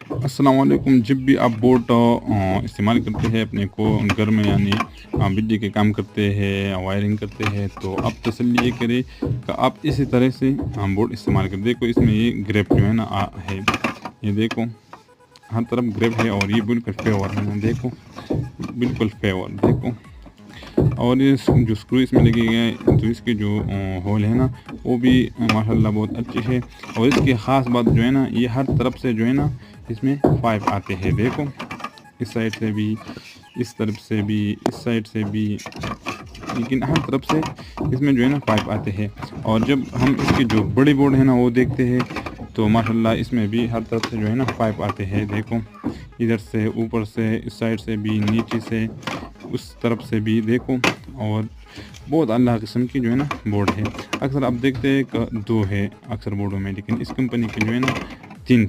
अस्सलाम वालेकुम। जब भी आप बोट इस्तेमाल करते हैं अपने को घर में, यानी बिजली के काम करते हैं, वायरिंग करते हैं, तो आप तसल्ली ये करें कि आप इसी तरह से बोट इस्तेमाल करें। देखो इसमें ये ग्रिप जो है ना है, ये देखो हर तरफ ग्रिप है और ये बिल्कुल फेवर है ना, देखो बिल्कुल फेवर देखो। और ये जो स्क्रू इसमें लगे गए हैं, तो इसके जो होल है ना वो भी माशाल्लाह बहुत अच्छे है। और इसकी ख़ास बात जो है ना, ये हर तरफ से जो है ना इसमें पाइप आते हैं। देखो इस साइड से भी, इस तरफ से भी, इस साइड से भी, लेकिन हर तरफ से इसमें जो है ना पाइप आते हैं। और जब हम इसके जो बड़े बोर्ड है ना वो देखते हैं, तो माशाल्लाह इसमें भी हर तरफ से जो है ना पाइप आते हैं। देखो इधर से, ऊपर से, इस साइड से भी, नीचे से, उस तरफ से भी देखो। और बहुत अल्लाह किस्म की जो है ना बोर्ड है। अक्सर आप देखते हैं कि 2 है अक्सर बोर्डों में, लेकिन इस कंपनी के जो है ना 3-3